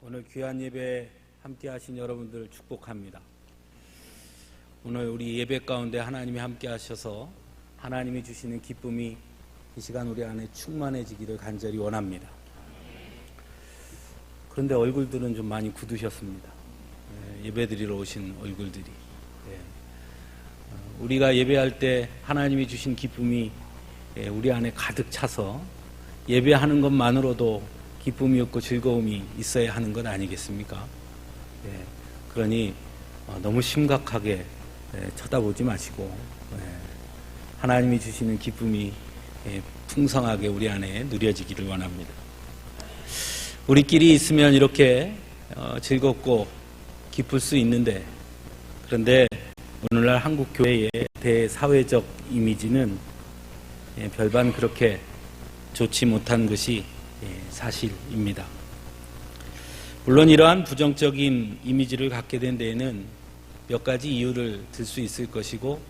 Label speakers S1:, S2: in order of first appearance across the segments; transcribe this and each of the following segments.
S1: 오늘 귀한 예배 함께 하신 여러분들을 축복합니다. 오늘 우리 예배 가운데 하나님이 함께 하셔서 하나님이 주시는 기쁨이 이 시간 우리 안에 충만해지기를 간절히 원합니다. 그런데 얼굴들은 좀 많이 굳으셨습니다. 예배 드리러 오신 얼굴들이. 우리가 예배할 때 하나님이 주신 기쁨이 우리 안에 가득 차서 예배하는 것만으로도 기쁨이 없고 즐거움이 있어야 하는 것 아니겠습니까? 그러니 너무 심각하게 쳐다보지 마시고 하나님이 주시는 기쁨이 풍성하게 우리 안에 누려지기를 원합니다. 우리끼리 있으면 이렇게 즐겁고 기쁠 수 있는데, 그런데 오늘날 한국 교회의 대사회적 이미지는 별반 그렇게 좋지 못한 것이 사실입니다. 물론 이러한 부정적인 이미지를 갖게 된 데에는 몇 가지 이유를 들 수 있을 것이고,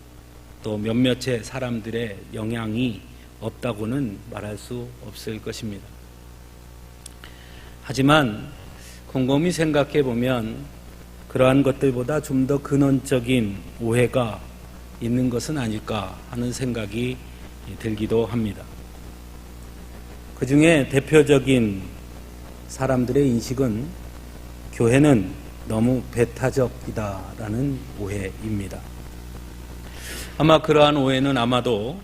S1: 또 몇몇의 사람들의 영향이 없다고는 말할 수 없을 것입니다. 하지만 곰곰이 생각해 보면 그러한 것들보다 좀 더 근원적인 오해가 있는 것은 아닐까 하는 생각이 들기도 합니다. 그 중에 대표적인 사람들의 인식은 교회는 너무 배타적이다라는 오해입니다. 아마 그러한 오해는 아마도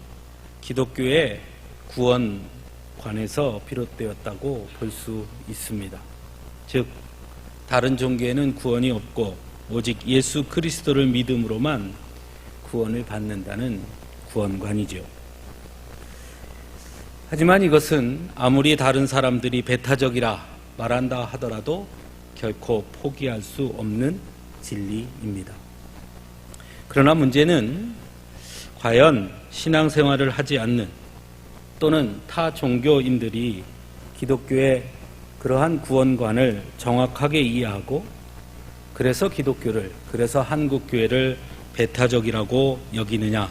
S1: 기독교의 구원관에서 비롯되었다고 볼 수 있습니다. 즉, 다른 종교에는 구원이 없고 오직 예수 그리스도를 믿음으로만 구원을 받는다는 구원관이죠. 하지만 이것은 아무리 다른 사람들이 배타적이라 말한다 하더라도 결코 포기할 수 없는 진리입니다. 그러나 문제는 과연 신앙생활을 하지 않는 또는 타 종교인들이 기독교의 그러한 구원관을 정확하게 이해하고 그래서 기독교를, 그래서 한국교회를 배타적이라고 여기느냐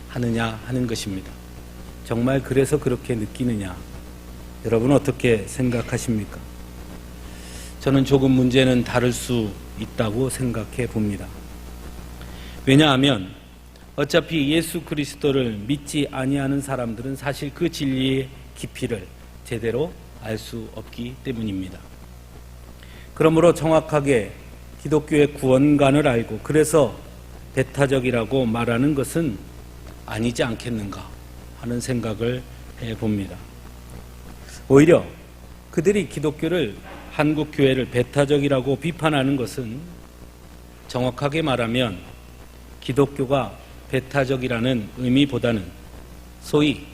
S1: 하느냐 하는 것입니다. 정말 그래서 그렇게 느끼느냐? 여러분 어떻게 생각하십니까? 저는 조금 문제는 다를 수 있다고 생각해 봅니다. 왜냐하면 어차피 예수 그리스도를 믿지 아니하는 사람들은 사실 그 진리의 깊이를 제대로 알 수 없기 때문입니다. 그러므로 정확하게 기독교의 구원관을 알고 그래서 배타적이라고 말하는 것은 아니지 않겠는가 하는 생각을 해봅니다. 오히려 그들이 기독교를, 한국 교회를 배타적이라고 비판하는 것은 정확하게 말하면 기독교가 배타적이라는 의미보다는 소위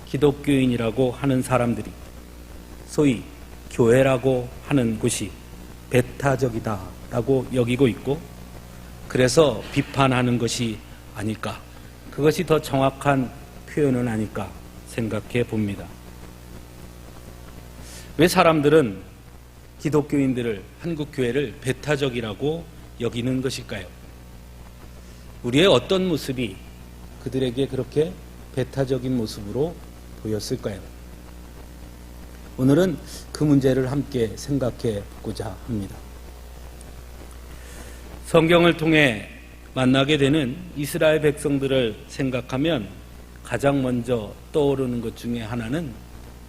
S1: 기독교인이라고 하는 사람들이, 소위 교회라고 하는 곳이 배타적이다라고 여기고 있고, 그래서 비판하는 것이 아닐까, 그것이 더 정확한 표현은 아닐까 생각해 봅니다. 왜 사람들은 기독교인들을, 한국교회를 배타적이라고 여기는 것일까요? 우리의 어떤 모습이 그들에게 그렇게 배타적인 모습으로 보였을까요? 오늘은 그 문제를 함께 생각해 보고자 합니다. 성경을 통해 만나게 되는 이스라엘 백성들을 생각하면 가장 먼저 떠오르는 것 중에 하나는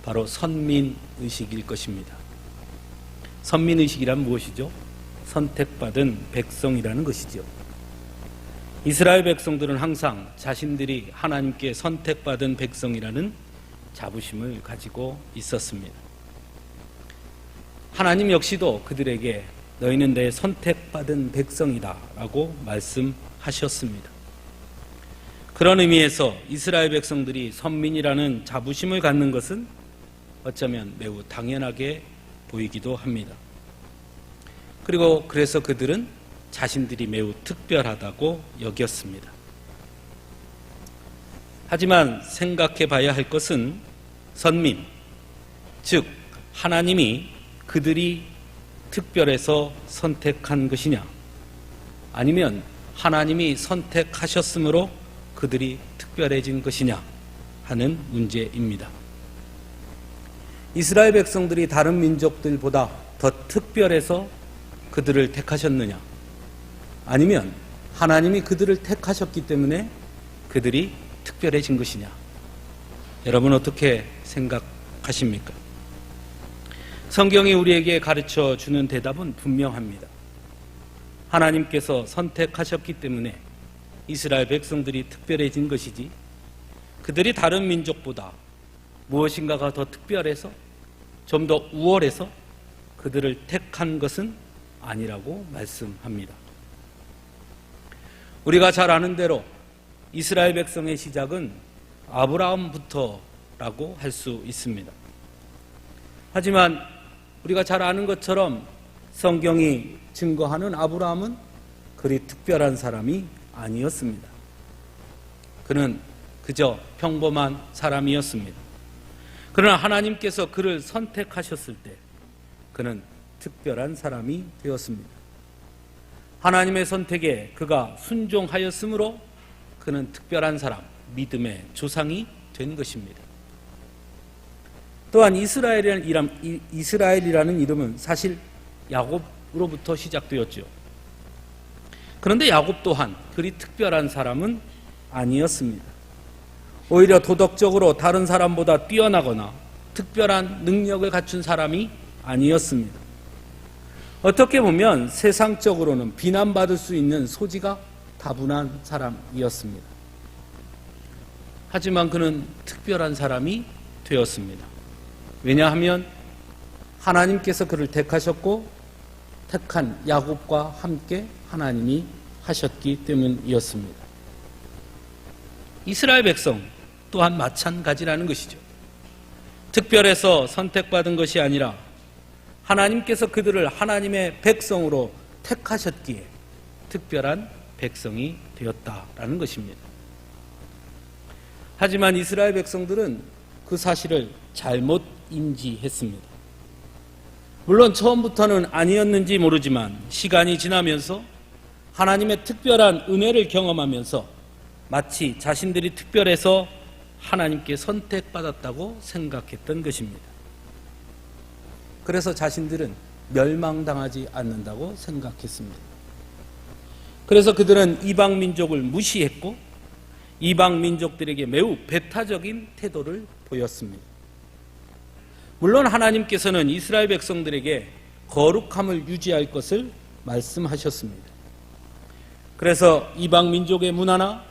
S1: 바로 선민의식일 것입니다. 선민의식이란 무엇이죠? 선택받은 백성이라는 것이죠. 이스라엘 백성들은 항상 자신들이 하나님께 선택받은 백성이라는 자부심을 가지고 있었습니다. 하나님 역시도 그들에게 너희는 내 선택받은 백성이다 라고 말씀하셨습니다. 그런 의미에서 이스라엘 백성들이 선민이라는 자부심을 갖는 것은 어쩌면 매우 당연하게 보이기도 합니다. 그리고 그래서 그들은 자신들이 매우 특별하다고 여겼습니다. 하지만 생각해 봐야 할 것은 선민, 즉 하나님이 그들이 특별해서 선택한 것이냐, 아니면 하나님이 선택하셨으므로 그들이 특별해진 것이냐 하는 문제입니다. 이스라엘 백성들이 다른 민족들보다 더 특별해서 그들을 택하셨느냐? 아니면 하나님이 그들을 택하셨기 때문에 그들이 특별해진 것이냐? 여러분 어떻게 생각하십니까? 성경이 우리에게 가르쳐 주는 대답은 분명합니다. 하나님께서 선택하셨기 때문에 이스라엘 백성들이 특별해진 것이지, 그들이 다른 민족보다 무엇인가가 더 특별해서 좀 더 우월해서 그들을 택한 것은 아니라고 말씀합니다. 우리가 잘 아는 대로 이스라엘 백성의 시작은 아브라함부터라고 할 수 있습니다. 하지만 우리가 잘 아는 것처럼 성경이 증거하는 아브라함은 그리 특별한 사람이 아니었습니다. 그는 그저 평범한 사람이었습니다. 그러나 하나님께서 그를 선택하셨을 때 그는 특별한 사람이 되었습니다. 하나님의 선택에 그가 순종하였으므로 그는 특별한 사람, 믿음의 조상이 된 것입니다. 또한 이스라엘이라는 이름은 사실 야곱으로부터 시작되었죠. 그런데 야곱 또한 그리 특별한 사람은 아니었습니다. 오히려 도덕적으로 다른 사람보다 뛰어나거나 특별한 능력을 갖춘 사람이 아니었습니다. 어떻게 보면 세상적으로는 비난받을 수 있는 소지가 다분한 사람이었습니다. 하지만 그는 특별한 사람이 되었습니다. 왜냐하면 하나님께서 그를 택하셨고 택한 야곱과 함께 하나님이 하셨기 때문이었습니다. 이스라엘 백성 또한 마찬가지라는 것이죠. 특별해서 선택받은 것이 아니라 하나님께서 그들을 하나님의 백성으로 택하셨기에 특별한 백성이 되었다라는 것입니다. 하지만 이스라엘 백성들은 그 사실을 잘못 인지했습니다. 물론 처음부터는 아니었는지 모르지만 시간이 지나면서 하나님의 특별한 은혜를 경험하면서 마치 자신들이 특별해서 하나님께 선택받았다고 생각했던 것입니다. 그래서 자신들은 멸망당하지 않는다고 생각했습니다. 그래서 그들은 이방 민족을 무시했고 이방 민족들에게 매우 배타적인 태도를 보였습니다. 물론 하나님께서는 이스라엘 백성들에게 거룩함을 유지할 것을 말씀하셨습니다. 그래서 이방 민족의 문화나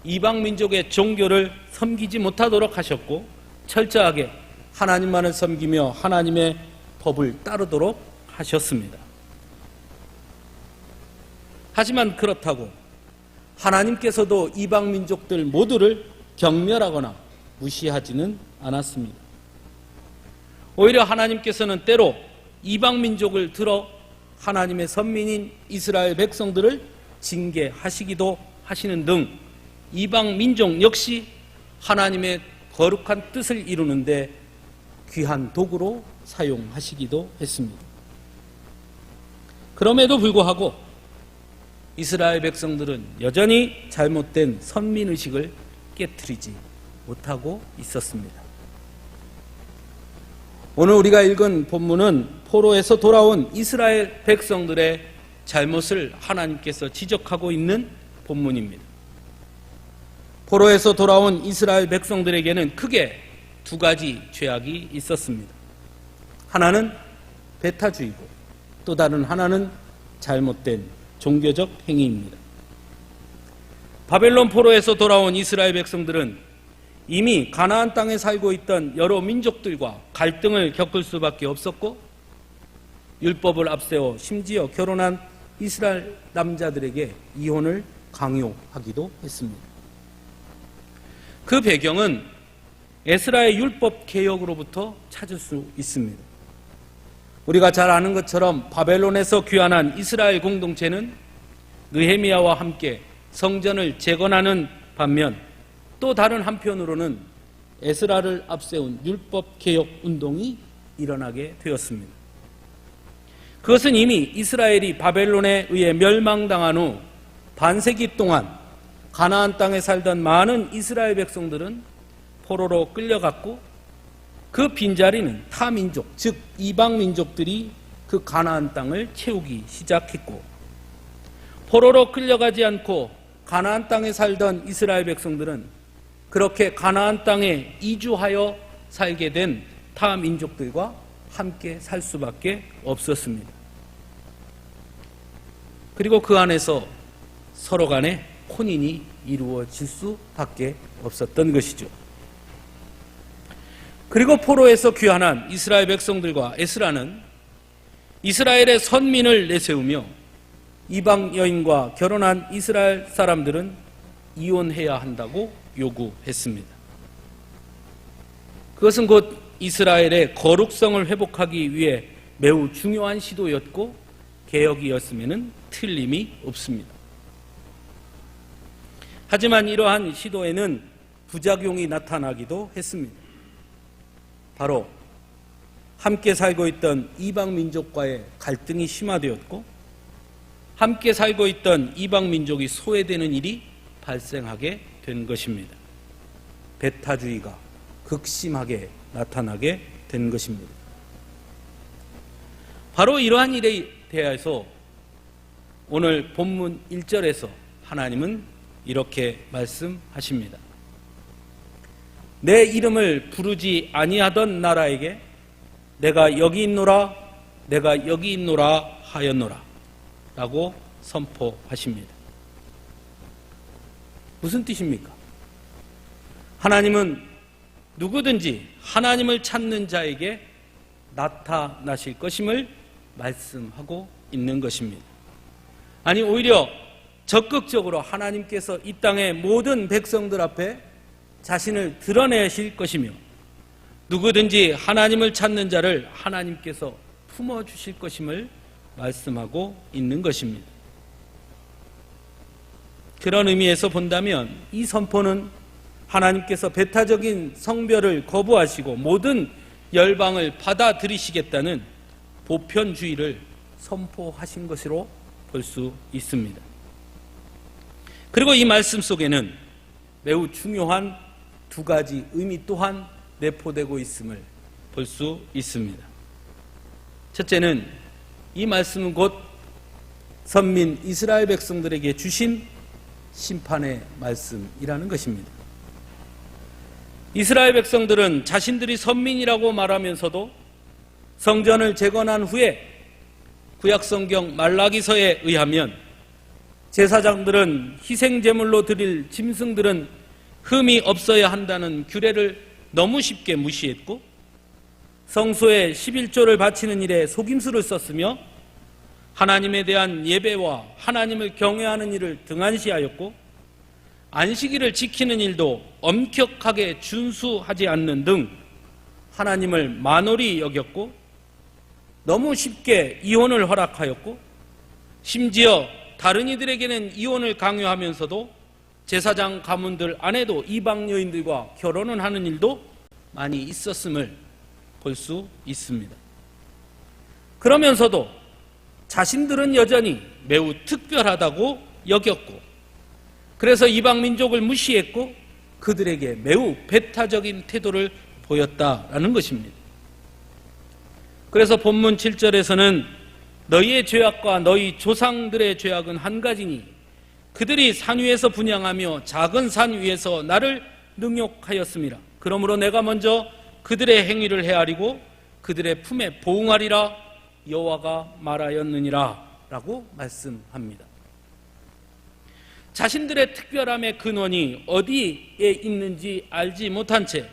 S1: 이방 민족의 종교를 섬기지 못하도록 하셨고 철저하게 하나님만을 섬기며 하나님의 법을 따르도록 하셨습니다. 하지만 그렇다고 하나님께서도 이방 민족들 모두를 경멸하거나 무시하지는 않았습니다. 오히려 하나님께서는 때로 이방 민족을 들어 하나님의 선민인 이스라엘 백성들을 징계하시기도 하시는 등 이방 민족 역시 하나님의 거룩한 뜻을 이루는데 귀한 도구로 사용하시기도 했습니다. 그럼에도 불구하고 이스라엘 백성들은 여전히 잘못된 선민의식을 깨트리지 못하고 있었습니다. 오늘 우리가 읽은 본문은 포로에서 돌아온 이스라엘 백성들의 잘못을 하나님께서 지적하고 있는 본문입니다. 포로에서 돌아온 이스라엘 백성들에게는 크게 두 가지 죄악이 있었습니다. 하나는 배타주의고 또 다른 하나는 잘못된 종교적 행위입니다. 바벨론 포로에서 돌아온 이스라엘 백성들은 이미 가나안 땅에 살고 있던 여러 민족들과 갈등을 겪을 수밖에 없었고 율법을 앞세워 심지어 결혼한 이스라엘 남자들에게 이혼을 강요하기도 했습니다. 그 배경은 에스라의 율법 개혁으로부터 찾을 수 있습니다. 우리가 잘 아는 것처럼 바벨론에서 귀환한 이스라엘 공동체는 느헤미야와 함께 성전을 재건하는 반면 또 다른 한편으로는 에스라를 앞세운 율법 개혁 운동이 일어나게 되었습니다. 그것은 이미 이스라엘이 바벨론에 의해 멸망당한 후 반세기 동안 가나안 땅에 살던 많은 이스라엘 백성들은 포로로 끌려갔고 그 빈자리는 타민족, 즉 이방 민족들이 그 가나안 땅을 채우기 시작했고, 포로로 끌려가지 않고 가나안 땅에 살던 이스라엘 백성들은 그렇게 가나안 땅에 이주하여 살게 된 타 민족들과 함께 살 수밖에 없었습니다. 그리고 그 안에서 서로 간에 혼인이 이루어질 수밖에 없었던 것이죠. 그리고 포로에서 귀환한 이스라엘 백성들과 에스라는 이스라엘의 선민을 내세우며 이방 여인과 결혼한 이스라엘 사람들은 이혼해야 한다고 요구했습니다. 그것은 곧 이스라엘의 거룩성을 회복하기 위해 매우 중요한 시도였고 개혁이었으면 틀림이 없습니다. 하지만 이러한 시도에는 부작용이 나타나기도 했습니다. 바로 함께 살고 있던 이방 민족과의 갈등이 심화되었고, 함께 살고 있던 이방 민족이 소외되는 일이 발생하게 된 것입니다. 배타주의가 극심하게 나타나게 된 것입니다. 바로 이러한 일에 대해서 오늘 본문 1절에서 하나님은 이렇게 말씀하십니다. 내 이름을 부르지 아니하던 나라에게 내가 여기 있노라, 내가 여기 있노라 하였노라 라고 선포하십니다. 무슨 뜻입니까? 하나님은 누구든지 하나님을 찾는 자에게 나타나실 것임을 말씀하고 있는 것입니다. 아니, 오히려 적극적으로 하나님께서 이 땅의 모든 백성들 앞에 자신을 드러내실 것이며, 누구든지 하나님을 찾는 자를 하나님께서 품어주실 것임을 말씀하고 있는 것입니다. 그런 의미에서 본다면 이 선포는 하나님께서 배타적인 성별을 거부하시고 모든 열방을 받아들이시겠다는 보편주의를 선포하신 것으로 볼 수 있습니다. 그리고 이 말씀 속에는 매우 중요한 두 가지 의미 또한 내포되고 있음을 볼 수 있습니다. 첫째는 이 말씀은 곧 선민 이스라엘 백성들에게 주신 심판의 말씀이라는 것입니다. 이스라엘 백성들은 자신들이 선민이라고 말하면서도 성전을 재건한 후에 구약성경 말라기서에 의하면 제사장들은 희생제물로 드릴 짐승들은 흠이 없어야 한다는 규례를 너무 쉽게 무시했고, 성소에 11조를 바치는 일에 속임수를 썼으며 하나님에 대한 예배와 하나님을 경외하는 일을 등한시하였고, 안식일을 지키는 일도 엄격하게 준수하지 않는 등 하나님을 만홀히 여겼고, 너무 쉽게 이혼을 허락하였고, 심지어 다른 이들에게는 이혼을 강요하면서도 제사장 가문들 안에도 이방 여인들과 결혼을 하는 일도 많이 있었음을 볼 수 있습니다. 그러면서도 자신들은 여전히 매우 특별하다고 여겼고, 그래서 이방 민족을 무시했고 그들에게 매우 배타적인 태도를 보였다라는 것입니다. 그래서 본문 7절에서는 너희의 죄악과 너희 조상들의 죄악은 한 가지니 그들이 산 위에서 분향하며 작은 산 위에서 나를 능욕하였음이라. 그러므로 내가 먼저 그들의 행위를 헤아리고 그들의 품에 보응하리라 여호와가 말하였느니라 라고 말씀합니다. 자신들의 특별함의 근원이 어디에 있는지 알지 못한 채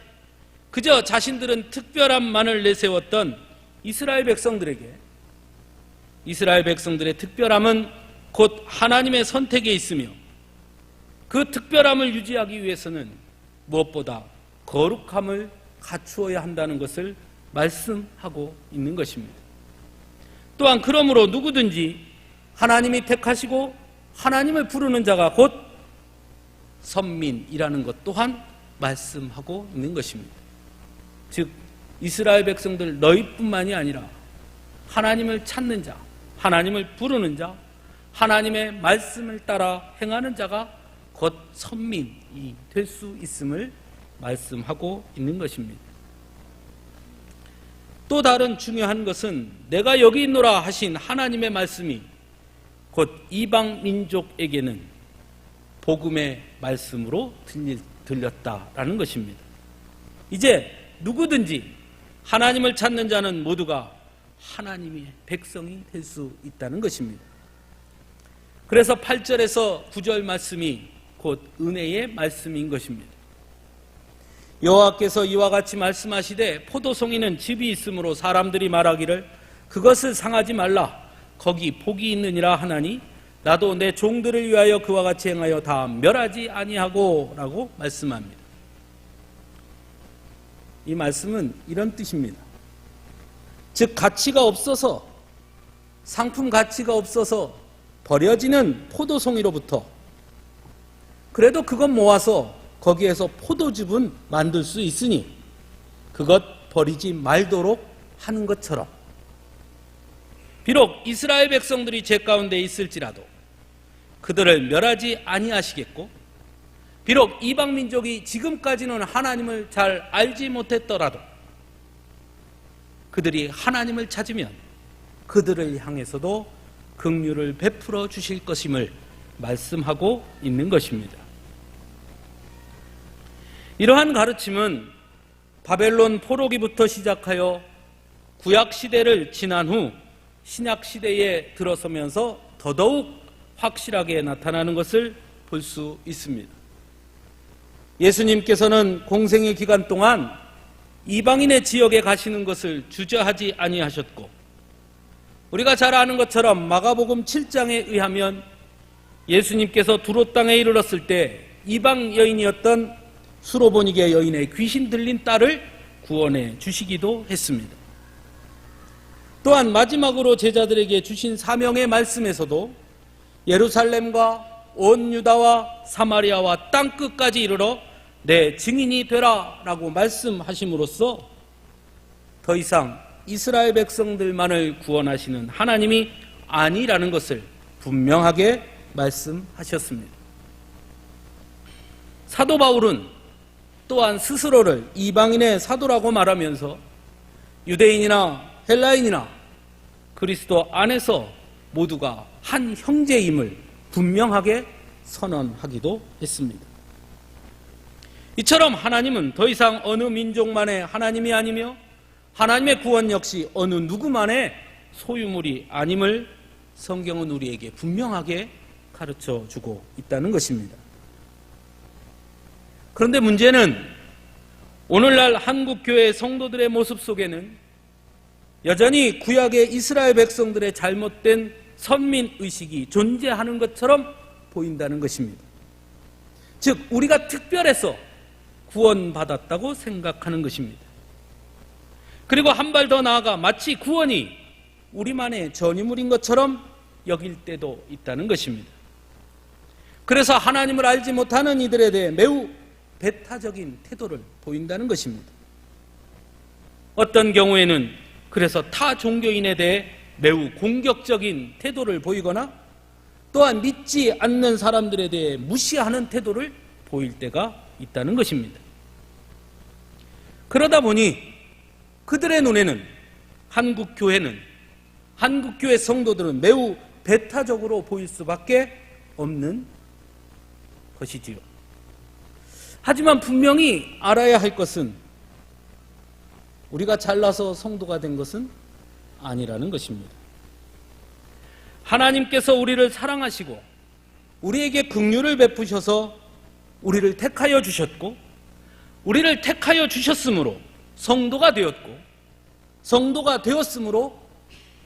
S1: 그저 자신들은 특별함만을 내세웠던 이스라엘 백성들에게 이스라엘 백성들의 특별함은 곧 하나님의 선택에 있으며 그 특별함을 유지하기 위해서는 무엇보다 거룩함을 갖추어야 한다는 것을 말씀하고 있는 것입니다. 또한 그러므로 누구든지 하나님이 택하시고 하나님을 부르는 자가 곧 선민이라는 것 또한 말씀하고 있는 것입니다. 즉 이스라엘 백성들 너희뿐만이 아니라 하나님을 찾는 자, 하나님을 부르는 자, 하나님의 말씀을 따라 행하는 자가 곧 선민이 될 수 있음을 말씀하고 있는 것입니다. 또 다른 중요한 것은 내가 여기 있노라 하신 하나님의 말씀이 곧 이방 민족에게는 복음의 말씀으로 들렸다라는 것입니다. 이제 누구든지 하나님을 찾는 자는 모두가 하나님의 백성이 될 수 있다는 것입니다. 그래서 8절에서 9절 말씀이 곧 은혜의 말씀인 것입니다. 여호와께서 이와 같이 말씀하시되 포도송이는 즙이 있으므로 사람들이 말하기를 그것을 상하지 말라 거기 복이 있느니라 하나니 나도 내 종들을 위하여 그와 같이 행하여 다 멸하지 아니하고 라고 말씀합니다. 이 말씀은 이런 뜻입니다. 즉 가치가 없어서 상품 가치가 없어서 버려지는 포도송이로부터 그래도 그것 모아서 거기에서 포도즙은 만들 수 있으니 그것 버리지 말도록 하는 것처럼 비록 이스라엘 백성들이 죄 가운데 있을지라도 그들을 멸하지 아니하시겠고 비록 이방 민족이 지금까지는 하나님을 잘 알지 못했더라도 그들이 하나님을 찾으면 그들을 향해서도 긍휼을 베풀어 주실 것임을 말씀하고 있는 것입니다. 이러한 가르침은 바벨론 포로기부터 시작하여 구약시대를 지난 후 신약시대에 들어서면서 더더욱 확실하게 나타나는 것을 볼 수 있습니다. 예수님께서는 공생의 기간 동안 이방인의 지역에 가시는 것을 주저하지 아니하셨고 우리가 잘 아는 것처럼 마가복음 7장에 의하면 예수님께서 두로 땅에 이르렀을 때 이방 여인이었던 수로보니게 여인의 귀신 들린 딸을 구원해 주시기도 했습니다. 또한 마지막으로 제자들에게 주신 사명의 말씀에서도 예루살렘과 온 유다와 사마리아와 땅끝까지 이르러 내 증인이 되라 라고 말씀하심으로써 더 이상 이스라엘 백성들만을 구원하시는 하나님이 아니라는 것을 분명하게 말씀하셨습니다. 사도 바울은 또한 스스로를 이방인의 사도라고 말하면서 유대인이나 헬라인이나 그리스도 안에서 모두가 한 형제임을 분명하게 선언하기도 했습니다. 이처럼 하나님은 더 이상 어느 민족만의 하나님이 아니며 하나님의 구원 역시 어느 누구만의 소유물이 아님을 성경은 우리에게 분명하게 가르쳐주고 있다는 것입니다. 그런데 문제는 오늘날 한국교회 성도들의 모습 속에는 여전히 구약의 이스라엘 백성들의 잘못된 선민의식이 존재하는 것처럼 보인다는 것입니다. 즉 우리가 특별해서 구원받았다고 생각하는 것입니다. 그리고 한 발 더 나아가 마치 구원이 우리만의 전유물인 것처럼 여길 때도 있다는 것입니다. 그래서 하나님을 알지 못하는 이들에 대해 매우 배타적인 태도를 보인다는 것입니다. 어떤 경우에는 그래서 타 종교인에 대해 매우 공격적인 태도를 보이거나 또한 믿지 않는 사람들에 대해 무시하는 태도를 보일 때가 있다는 것입니다. 그러다 보니 그들의 눈에는 한국교회 성도들은 매우 배타적으로 보일 수밖에 없는 것이지요. 하지만 분명히 알아야 할 것은 우리가 잘나서 성도가 된 것은 아니라는 것입니다. 하나님께서 우리를 사랑하시고 우리에게 긍휼을 베푸셔서 우리를 택하여 주셨고 우리를 택하여 주셨으므로 성도가 되었고 성도가 되었으므로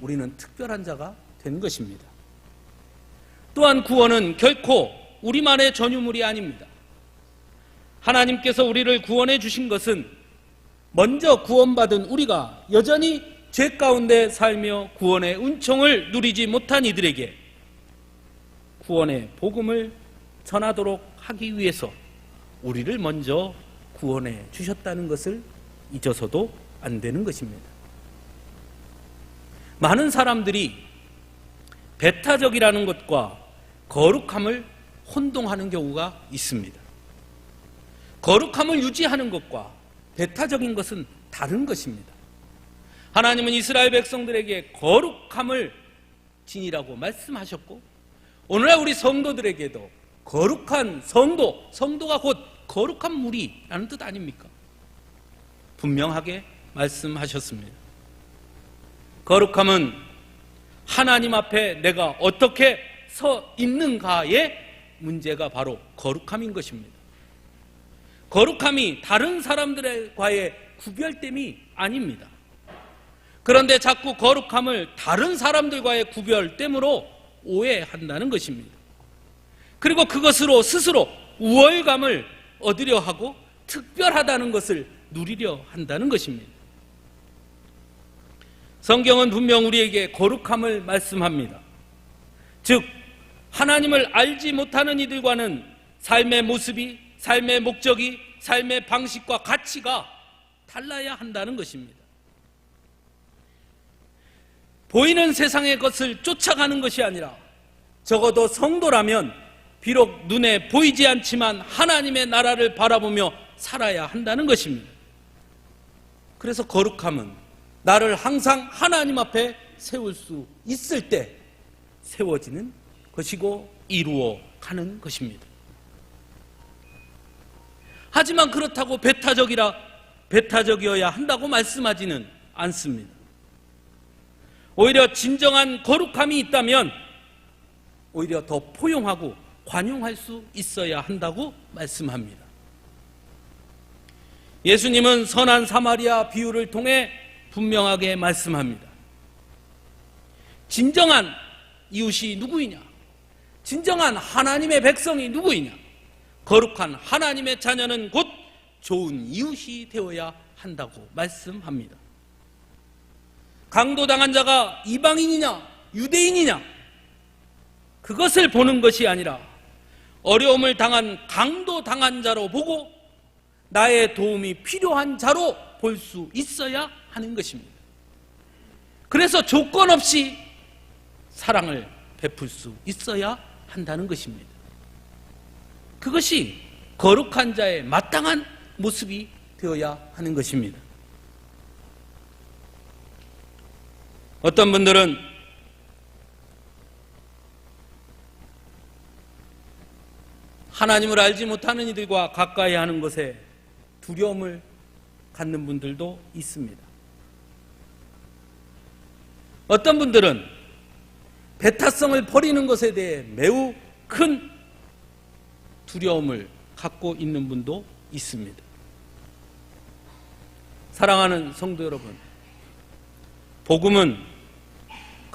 S1: 우리는 특별한 자가 된 것입니다. 또한 구원은 결코 우리만의 전유물이 아닙니다. 하나님께서 우리를 구원해 주신 것은 먼저 구원받은 우리가 여전히 죄 가운데 살며 구원의 은총을 누리지 못한 이들에게 구원의 복음을 전하도록 하기 위해서 우리를 먼저 구원해 주셨다는 것을 잊어서도 안 되는 것입니다. 많은 사람들이 배타적이라는 것과 거룩함을 혼동하는 경우가 있습니다. 거룩함을 유지하는 것과 배타적인 것은 다른 것입니다. 하나님은 이스라엘 백성들에게 거룩함을 지니라고 말씀하셨고, 오늘날 우리 성도들에게도 거룩한 성도, 성도가 곧 거룩한 무리라는 뜻 아닙니까? 분명하게 말씀하셨습니다. 거룩함은 하나님 앞에 내가 어떻게 서 있는가의 문제가 바로 거룩함인 것입니다. 거룩함이 다른 사람들과의 구별됨이 아닙니다. 그런데 자꾸 거룩함을 다른 사람들과의 구별됨으로 오해한다는 것입니다. 그리고 그것으로 스스로 우월감을 얻으려 하고 특별하다는 것을 누리려 한다는 것입니다. 성경은 분명 우리에게 거룩함을 말씀합니다. 즉 하나님을 알지 못하는 이들과는 삶의 모습이, 삶의 목적이, 삶의 방식과 가치가 달라야 한다는 것입니다. 보이는 세상의 것을 쫓아가는 것이 아니라 적어도 성도라면 비록 눈에 보이지 않지만 하나님의 나라를 바라보며 살아야 한다는 것입니다. 그래서 거룩함은 나를 항상 하나님 앞에 세울 수 있을 때 세워지는 것이고 이루어 가는 것입니다. 하지만 그렇다고 배타적이어야 한다고 말씀하지는 않습니다. 오히려 진정한 거룩함이 있다면 오히려 더 포용하고 관용할 수 있어야 한다고 말씀합니다. 예수님은 선한 사마리아 비유를 통해 분명하게 말씀합니다. 진정한 이웃이 누구이냐? 진정한 하나님의 백성이 누구이냐? 거룩한 하나님의 자녀는 곧 좋은 이웃이 되어야 한다고 말씀합니다. 강도당한 자가 이방인이냐 유대인이냐 그것을 보는 것이 아니라 어려움을 당한 강도당한 자로 보고 나의 도움이 필요한 자로 볼 수 있어야 하는 것입니다. 그래서 조건 없이 사랑을 베풀 수 있어야 한다는 것입니다. 그것이 거룩한 자의 마땅한 모습이 되어야 하는 것입니다. 어떤 분들은 하나님을 알지 못하는 이들과 가까이 하는 것에 두려움을 갖는 분들도 있습니다. 어떤 분들은 배타성을 버리는 것에 대해 매우 큰 두려움을 갖고 있는 분도 있습니다. 사랑하는 성도 여러분, 복음은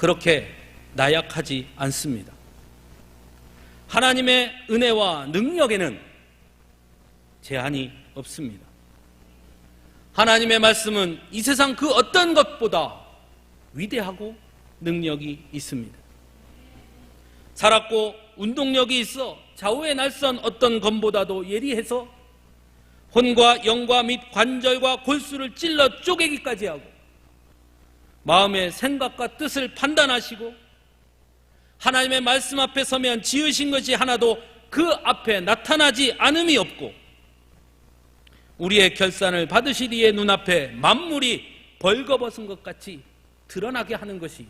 S1: 그렇게 나약하지 않습니다. 하나님의 은혜와 능력에는 제한이 없습니다. 하나님의 말씀은 이 세상 그 어떤 것보다 위대하고 능력이 있습니다. 살았고 운동력이 있어 좌우에 날선 어떤 검보다도 예리해서 혼과 영과 및 관절과 골수를 찔러 쪼개기까지 하고 마음의 생각과 뜻을 판단하시고 하나님의 말씀 앞에 서면 지으신 것이 하나도 그 앞에 나타나지 않음이 없고 우리의 결산을 받으실 이의 눈앞에 만물이 벌거벗은 것 같이 드러나게 하는 것이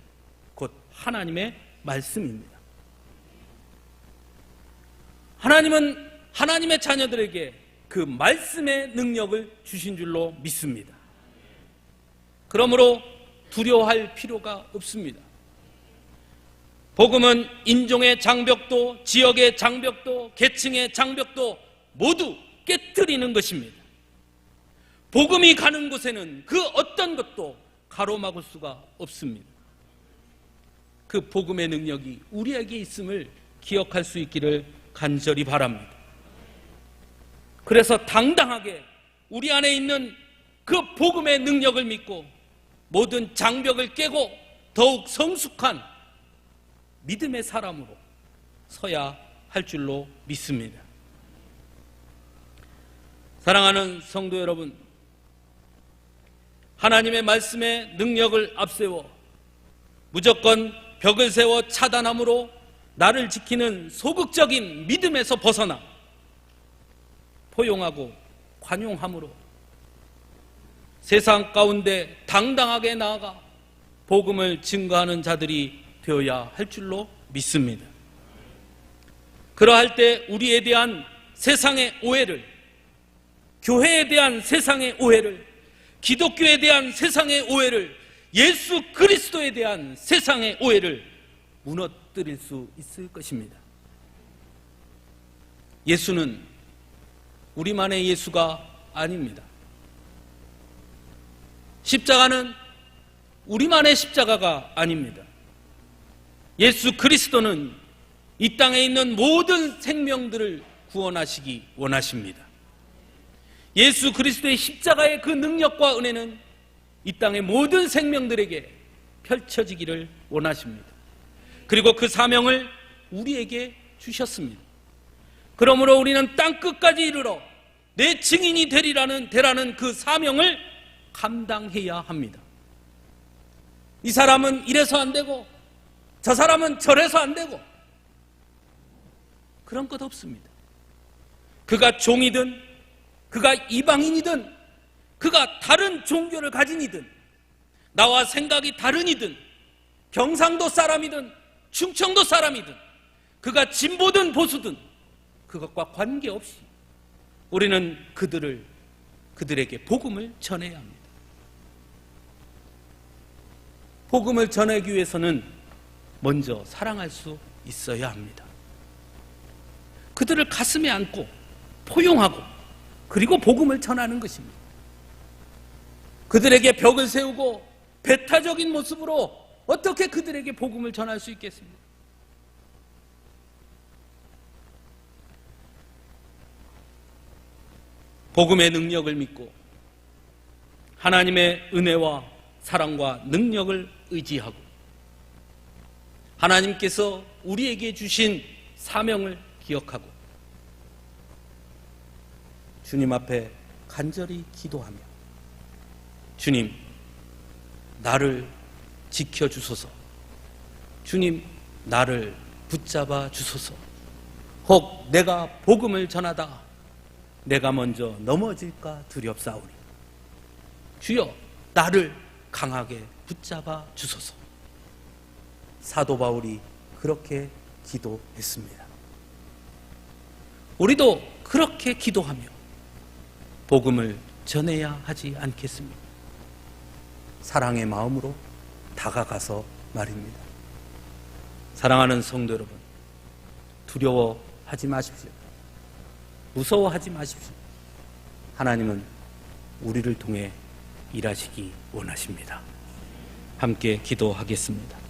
S1: 곧 하나님의 말씀입니다. 하나님은 하나님의 자녀들에게 그 말씀의 능력을 주신 줄로 믿습니다. 그러므로 두려워할 필요가 없습니다. 복음은 인종의 장벽도, 지역의 장벽도, 계층의 장벽도 모두 깨트리는 것입니다. 복음이 가는 곳에는 그 어떤 것도 가로막을 수가 없습니다. 그 복음의 능력이 우리에게 있음을 기억할 수 있기를 간절히 바랍니다. 그래서 당당하게 우리 안에 있는 그 복음의 능력을 믿고 모든 장벽을 깨고 더욱 성숙한 믿음의 사람으로 서야 할 줄로 믿습니다. 사랑하는 성도 여러분, 하나님의 말씀의 능력을 앞세워 무조건 벽을 세워 차단함으로 나를 지키는 소극적인 믿음에서 벗어나 포용하고 관용함으로 세상 가운데 당당하게 나아가 복음을 증거하는 자들이 되어야 할 줄로 믿습니다. 그러할 때 우리에 대한 세상의 오해를, 교회에 대한 세상의 오해를, 기독교에 대한 세상의 오해를, 예수 그리스도에 대한 세상의 오해를 무너뜨릴 수 있을 것입니다. 예수는 우리만의 예수가 아닙니다. 십자가는 우리만의 십자가가 아닙니다. 예수 그리스도는 이 땅에 있는 모든 생명들을 구원하시기 원하십니다. 예수 그리스도의 십자가의 그 능력과 은혜는 이 땅의 모든 생명들에게 펼쳐지기를 원하십니다. 그리고 그 사명을 우리에게 주셨습니다. 그러므로 우리는 땅끝까지 이르러 내 증인이 되라는 그 사명을 감당해야 합니다. 이 사람은 이래서 안 되고 저 사람은 저래서 안 되고 그런 것 없습니다. 그가 종이든 그가 이방인이든 그가 다른 종교를 가진 이든 나와 생각이 다른 이든 경상도 사람이든 충청도 사람이든 그가 진보든 보수든 그것과 관계없이 우리는 그들에게 복음을 전해야 합니다. 복음을 전하기 위해서는 먼저 사랑할 수 있어야 합니다. 그들을 가슴에 안고 포용하고 그리고 복음을 전하는 것입니다. 그들에게 벽을 세우고 배타적인 모습으로 어떻게 그들에게 복음을 전할 수 있겠습니까? 복음의 능력을 믿고 하나님의 은혜와 사랑과 능력을 의지하고 하나님께서 우리에게 주신 사명을 기억하고 주님 앞에 간절히 기도하며 주님, 나를 지켜주소서. 주님, 나를 붙잡아 주소서. 혹 내가 복음을 전하다가 내가 먼저 넘어질까 두렵사오니 주여, 나를 강하게 붙잡아 주소서. 사도 바울이 그렇게 기도했습니다. 우리도 그렇게 기도하며 복음을 전해야 하지 않겠습니까? 사랑의 마음으로 다가가서 말입니다. 사랑하는 성도 여러분, 두려워하지 마십시오. 무서워하지 마십시오. 하나님은 우리를 통해 일하시기 원하십니다. 함께 기도하겠습니다.